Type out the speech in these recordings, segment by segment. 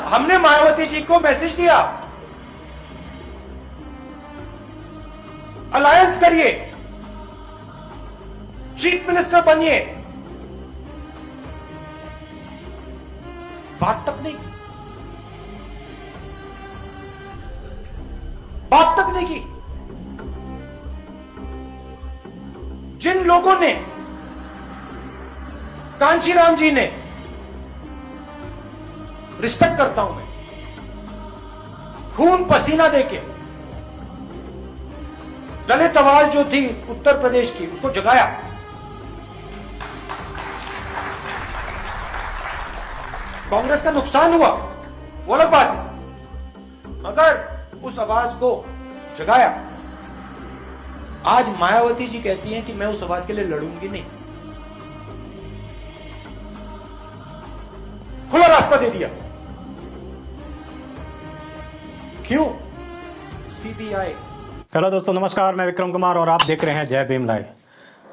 हमने मायावती जी को मैसेज दिया, अलायंस करिए, चीफ मिनिस्टर बनिए। बात तक नहीं की, बात तक नहीं की। जिन लोगों ने, कांचीराम जी ने, रिस्पेक्ट करता हूं मैं, खून पसीना देके दलित आवाज जो थी उत्तर प्रदेश की, उसको जगाया। कांग्रेस का नुकसान हुआ, वो अलग बात है, मगर उस आवाज को जगाया। आज मायावती जी कहती हैं कि मैं उस आवाज के लिए लड़ूंगी नहीं। खुला रास्ता दे दिया। क्यों? सीबीआई। हेलो दोस्तों, नमस्कार। मैं विक्रम कुमार और आप देख रहे हैं जय भीम लाइव।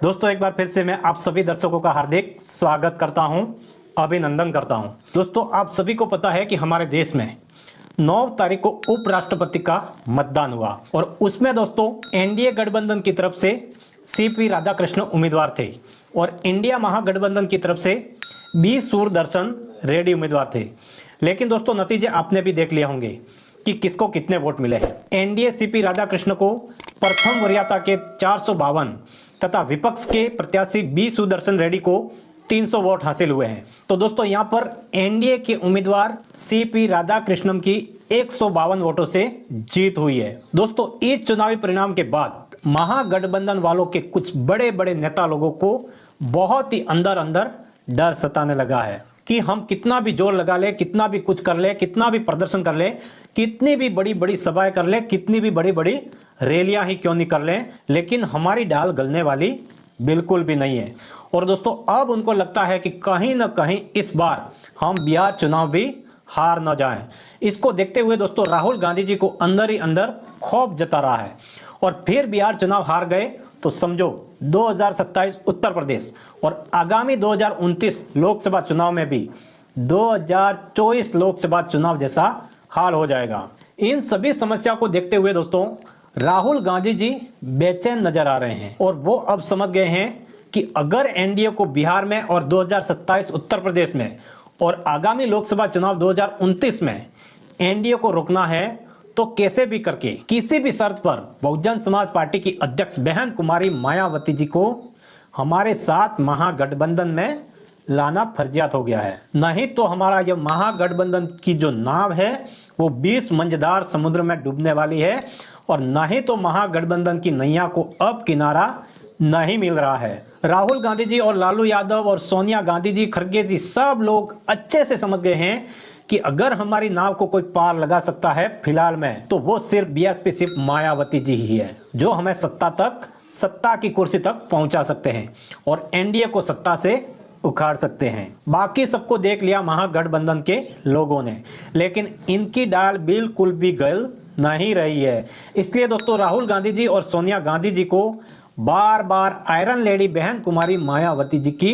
दोस्तों, एक बार फिर से मैं आप सभी दर्शकों का हार्दिक स्वागत करता हूं, अभिनंदन करता हूं। दोस्तों, आप सभी को पता है कि हमारे देश में 9 तारीख को उपराष्ट्रपति का मतदान हुआ और उसमें दोस्तों एनडीए गठबंधन की तरफ से सीपी राधाकृष्ण उम्मीदवार थे और इंडिया महागठबंधन की तरफ से बी सूरदर्शन रेड्डी उम्मीदवार थे। लेकिन दोस्तों, नतीजे आपने भी देख लिए होंगे कि किसको कितने वोट मिले हैं। एनडीए सीपी राधाकृष्ण को प्रथम वरीयता के 452 तथा विपक्ष के प्रत्याशी बी सुदर्शन रेड्डी को 300 वोट हासिल हुए हैं। तो दोस्तों, यहां पर एनडीए के उम्मीदवार सीपी राधाकृष्णन की 152 वोटों से जीत हुई है। दोस्तों, इस चुनावी परिणाम के बाद महागठबंधन वालों के कुछ बड़े बड़े नेता लोगों को बहुत ही अंदर अंदर डर सताने लगा है कि हम कितना भी जोर लगा ले, कितना भी कुछ कर ले, कितना भी प्रदर्शन कर ले, कितनी भी बड़ी बड़ी सभाएं कर ले, कितनी भी बड़ी बड़ी रैलियां ही क्यों नहीं कर ले, लेकिन हमारी डाल गलने वाली बिल्कुल भी नहीं है। और दोस्तों, अब उनको लगता है कि कहीं ना कहीं इस बार हम बिहार चुनाव भी हार न जाएं। इसको देखते हुए दोस्तों राहुल गांधी जी को अंदर ही अंदर खौफ जता रहा है और फिर बिहार चुनाव हार गए तो समझो 2027 उत्तर प्रदेश और आगामी 2029 लोकसभा चुनाव में भी 2024 लोकसभा चुनाव जैसा हाल हो जाएगा। इन सभी समस्या को देखते हुए दोस्तों राहुल गांधी जी बेचैन नजर आ रहे हैं और वो अब समझ गए हैं कि अगर एनडीए को बिहार में और 2027 उत्तर प्रदेश में और आगामी लोकसभा चुनाव 2029 में एनडीए को रोकना है तो कैसे भी करके किसी भी शर्त पर बहुजन समाज पार्टी की अध्यक्ष बहन कुमारी मायावती जी को हमारे साथ महागठबंधन में लाना फर्जियात हो गया है। नहीं तो हमारा यह महागठबंधन की जो नाव है वो 20 मंझधार समुद्र में डूबने वाली है और नहीं तो महागठबंधन की नैया को अब किनारा नहीं मिल रहा है। राहुल गांधी जी और लालू यादव और सोनिया गांधी जी, खड़गे जी, सब लोग अच्छे से समझ गए हैं कि अगर हमारी नाव को कोई पार लगा सकता है फिलहाल में तो वो सिर्फ बीएसपी, सिर्फ मायावती जी ही है जो हमें सत्ता की कुर्सी तक पहुंचा सकते हैं और एनडीए को सत्ता से उखाड़ सकते हैं। बाकी सबको देख लिया महागठबंधन के लोगों ने, लेकिन इनकी डाल बिल्कुल भी गल नहीं रही है। इसलिए दोस्तों राहुल गांधी जी और सोनिया गांधी जी को बार बार आयरन लेडी बहन कुमारी मायावती जी की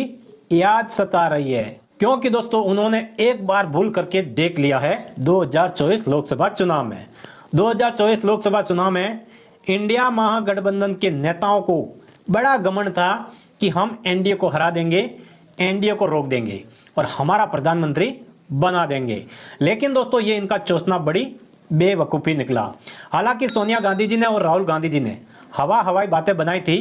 याद सता रही है, क्योंकि दोस्तों उन्होंने एक बार भूल करके देख लिया है 2024 लोकसभा चुनाव में। 2024 लोकसभा चुनाव में इंडिया महागठबंधन के नेताओं को बड़ा घमंड था कि हम एनडीए को हरा देंगे, एनडीए को रोक देंगे और हमारा प्रधानमंत्री बना देंगे। लेकिन दोस्तों ये इनका चौसना बड़ी बेवकूफ़ी निकला। हालांकि सोनिया गांधी जी ने और राहुल गांधी जी ने हवाई बातें बनाई थी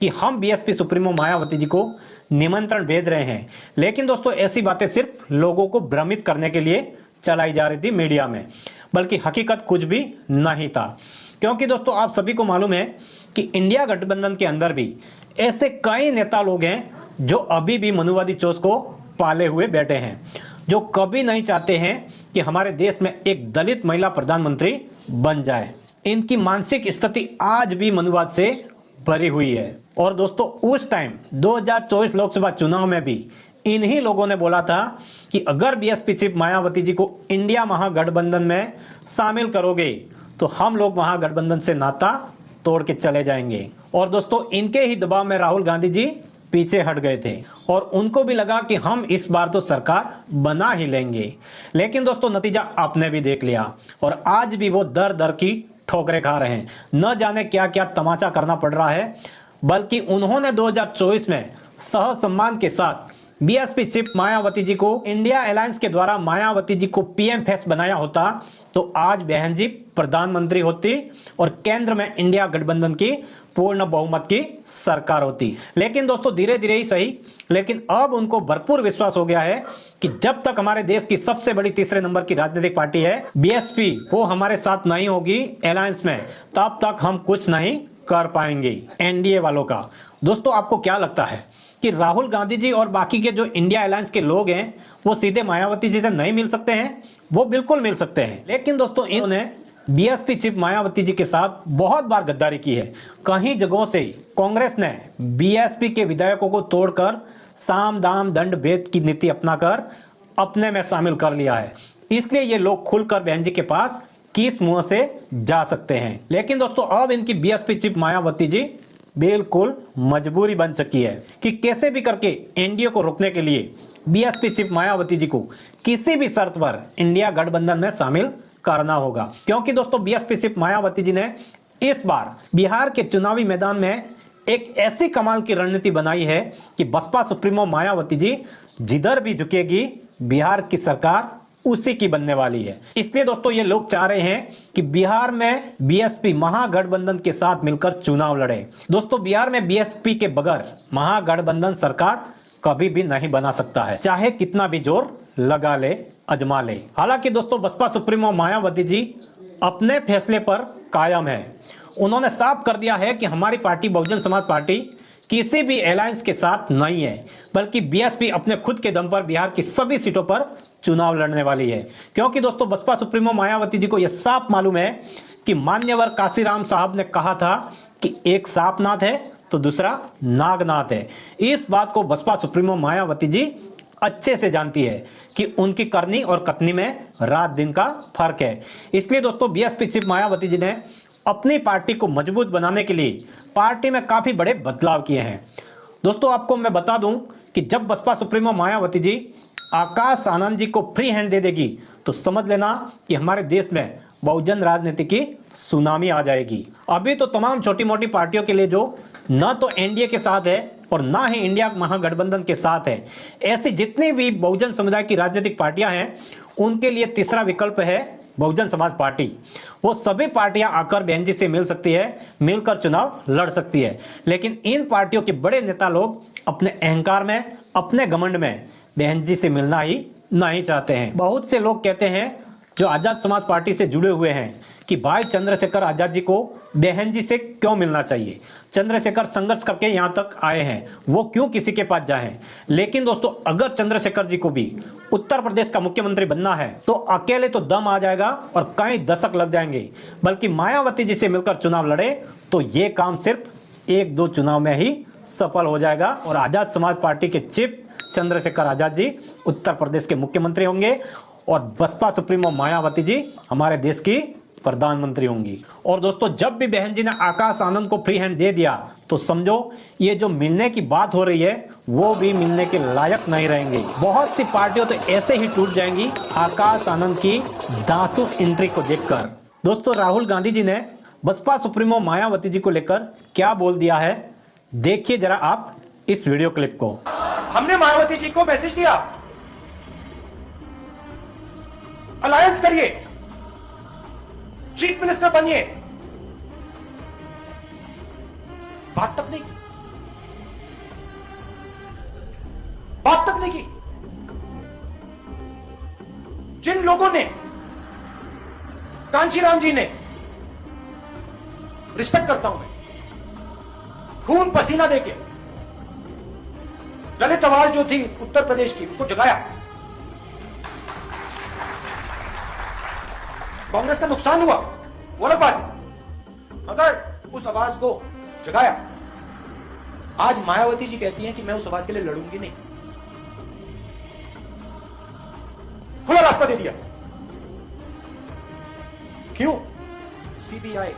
कि हम बीएसपी सुप्रीमो मायावती जी को निमंत्रण भेज रहे हैं, लेकिन दोस्तों ऐसी बातें सिर्फ लोगों को भ्रमित करने के लिए चलाई जा रही थी मीडिया में, बल्कि हकीकत कुछ भी नहीं था। क्योंकि दोस्तों आप सभी को मालूम है कि इंडिया गठबंधन के अंदर भी ऐसे कई नेता लोग हैं जो अभी भी मनुवादी चोच को पाले हुए बैठे हैं, जो कभी नहीं चाहते हैं कि हमारे देश में एक दलित महिला प्रधानमंत्री बन जाए। इनकी मानसिक स्थिति आज भी मनुवाद से भरी हुई है। और दोस्तों उस टाइम 2024 लोकसभा चुनाव में भी इन्हीं लोगों ने बोला था कि अगर बीएसपी चीफ मायावती जी को इंडिया महागठबंधन में शामिल करोगे तो हम लोग महागठबंधन से नाता तोड़ के चले जाएंगे। और दोस्तों इनके ही दबाव में राहुल गांधी जी पीछे हट गए थे और उनको भी लगा कि हम इस बार तो सरकार बना ही लेंगे। लेकिन दोस्तों नतीजा आपने भी देख लिया और आज भी वो दर दर की ठोकरें खा रहे हैं। न जाने क्या क्या तमाचा करना पड़ रहा है, बल्कि उन्होंने 2024 में सह सम्मान के साथ बीएसपी चीफ मायावती जी को इंडिया अलायंस के द्वारा मायावती जी को पीएम फेस बनाया होता तो आज बहन जी प्रधानमंत्री होती और केंद्र में इंडिया गठबंधन की पूर्ण बहुमत की सरकार होती। लेकिन दोस्तों धीरे धीरे ही सही, लेकिन अब उनको भरपूर विश्वास हो गया है कि जब तक हमारे देश की सबसे बड़ी तीसरे नंबर की राजनीतिक पार्टी है बीएसपी वो हमारे साथ नहीं होगी अलायंस में, तब तक हम कुछ नहीं कर पाएंगे एनडीए वालों का। दोस्तों आपको क्या लगता है कि राहुल गांधी जी और बाकी के जो इंडिया अलायंस के लोग हैं वो सीधे मायावती जी से नहीं मिल सकते हैं? वो बिल्कुल मिल सकते हैं। लेकिन दोस्तों इन्होंने बीएसपी चीफ मायावती जी के साथ बहुत बार गद्दारी की है। कई जगहों से कांग्रेस ने बीएसपी के विधायकों को तोड़कर साम दाम दंड भेद की नीति अपनाकर अपने में शामिल कर लिया है। इसलिए ये लोग खुलकर बहन जी के पास किस मुंह से जा सकते हैं। लेकिन दोस्तों अब इनकी बीएसपी चीफ मायावती जी बिल्कुल मजबूरी बन चुकी है कि कैसे भी करके एनडीए को रोकने के लिए बीएसपी चीफ मायावती जी को किसी भी शर्त पर इंडिया गठबंधन में शामिल करना होगा। क्योंकि दोस्तों बीएसपी चीफ मायावती जी ने इस बार बिहार के चुनावी मैदान में एक ऐसी कमाल की रणनीति बनाई है कि बसपा सुप्रीमो मायावती जी जिधर भी झुकेगी बिहार की सरकार उसी की बनने वाली है। इसलिए दोस्तों ये लोग चाह रहे हैं कि बिहार में बीएसपी महागठबंधन के साथ मिलकर चुनाव लड़े। दोस्तों बिहार में बीएसपी के बगैर महागठबंधन सरकार कभी भी नहीं बना सकता है, चाहे कितना भी जोर लगा ले, अजमा ले। हालांकि दोस्तों बसपा सुप्रीमो मायावती जी अपने फैसले पर कायम है। उन्होंने साफ कर दिया है कि हमारी पार्टी बहुजन समाज पार्टी किसी भी अलायंस के साथ नहीं है, बल्कि बीएसपी अपने खुद के दम पर बिहार की सभी सीटों पर चुनाव लड़ने वाली है। क्योंकि दोस्तों बसपा सुप्रीमो मायावती जी को यह साफ मालूम है कि मान्यवर काशीराम साहब ने कहा था कि एक सांपनाथ है तो दूसरा नागनाथ है। इस बात को बसपा सुप्रीमो मायावती जी अच्छे से जानती है कि उनकी करनी और कथनी में रात दिन का फर्क है। इसलिए दोस्तों बीएसपी चीफ मायावती जी ने अपनी पार्टी को मजबूत बनाने के लिए पार्टी में काफी बड़े बदलाव किए हैं। दोस्तों आपको मैं बता दूं कि जब बसपा सुप्रीमो मायावती जी आकाश आनंद जी को फ्री हैंड दे देगी तो समझ लेना कि हमारे देश में बहुजन राजनीति की सुनामी आ जाएगी। अभी तो तमाम छोटी मोटी पार्टियों के लिए जो न तो एनडीए के साथ है और ना ही इंडिया महागठबंधन के साथ है, ऐसी जितनी भी बहुजन समुदाय की राजनीतिक पार्टियां हैं उनके लिए तीसरा विकल्प है बहुजन समाज पार्टी। वो सभी पार्टियां आकर बहन जी से मिल सकती है, मिलकर चुनाव लड़ सकती है। लेकिन इन पार्टियों के बड़े नेता लोग अपने अहंकार में, अपने घमंड में बहन जी से मिलना ही नहीं चाहते हैं। बहुत से लोग कहते हैं जो आजाद समाज पार्टी से जुड़े हुए हैं कि भाई चंद्रशेखर आजाद जी को बहन जी से क्यों मिलना चाहिए, चंद्रशेखर संघर्ष करके यहां तक आए हैं, वो क्यों किसी के पास जाएं। लेकिन दोस्तों अगर चंद्रशेखर जी को भी उत्तर प्रदेश का मुख्यमंत्री बनना है तो अकेले तो दम आ जाएगा और कई दशक लग जाएंगे, बल्कि मायावती जी से मिलकर चुनाव लड़े तो ये काम सिर्फ 1-2 चुनाव में ही सफल हो जाएगा और आजाद समाज पार्टी के चीफ चंद्रशेखर आजाद जी उत्तर प्रदेश के मुख्यमंत्री होंगे और बसपा सुप्रीमो मायावती जी हमारे देश की प्रधानमंत्री होंगी। और दोस्तों जब भी बहन जी ने आकाश आनंद को फ्री हैंड दे दिया तो समझो ये जो मिलने की बात हो रही है वो भी मिलने के लायक नहीं रहेंगे। बहुत सी पार्टियां तो ऐसे ही टूट जाएंगी आकाश आनंद की दांसू एंट्री को देखकर। दोस्तों राहुल गांधी जी ने बसपा सुप्रीमो मायावती जी को लेकर क्या बोल दिया है, देखिए जरा आप इस वीडियो क्लिप को। हमने मायावती जी को मैसेज दिया अलायंस करिए, चीफ मिनिस्टर बनिए, बात तक नहीं की, बात तक नहीं की। जिन लोगों ने, कांचीराम जी ने, रिस्पेक्ट करता हूं मैं, खून पसीना देके दलित आवाज जो थी उत्तर प्रदेश की उसको जगाया। कांग्रेस का नुकसान हुआ वो अलग बात है, मगर उस आवाज को जगाया। आज मायावती जी कहती हैं कि मैं उस आवाज के लिए लड़ूंगी नहीं, खुला रास्ता दे दिया। क्यों? सीबीआई।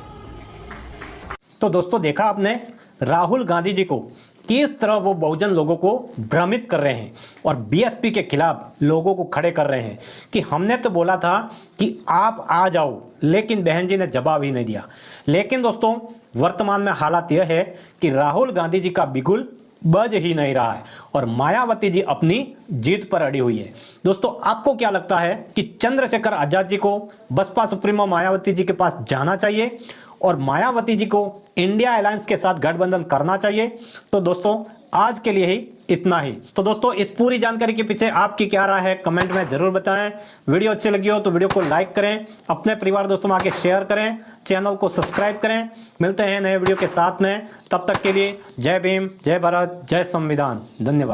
तो दोस्तों देखा आपने राहुल गांधी जी को किस तरह वो बहुजन लोगों को भ्रमित कर रहे हैं और बीएसपी के खिलाफ लोगों को खड़े कर रहे हैं कि हमने तो बोला था कि आप आ जाओ, लेकिन बहन जी ने जवाब ही नहीं दिया। लेकिन दोस्तों वर्तमान में हालात यह है कि राहुल गांधी जी का बिगुल बज ही नहीं रहा है और मायावती जी अपनी जीत पर अड़ी हुई है। दोस्तों आपको क्या लगता है कि चंद्रशेखर आजाद जी को बसपा सुप्रीमो मायावती जी के पास जाना चाहिए और मायावती जी को इंडिया अलायंस के साथ गठबंधन करना चाहिए? तो दोस्तों आज के लिए ही इतना ही। तो दोस्तों इस पूरी जानकारी के पीछे आपकी क्या राय है कमेंट में जरूर बताएं। वीडियो अच्छी लगी हो तो वीडियो को लाइक करें, अपने परिवार दोस्तों में आगे शेयर करें, चैनल को सब्सक्राइब करें। मिलते हैं नए वीडियो के साथ में, तब तक के लिए जय भीम, जय भारत, जय संविधान। धन्यवाद।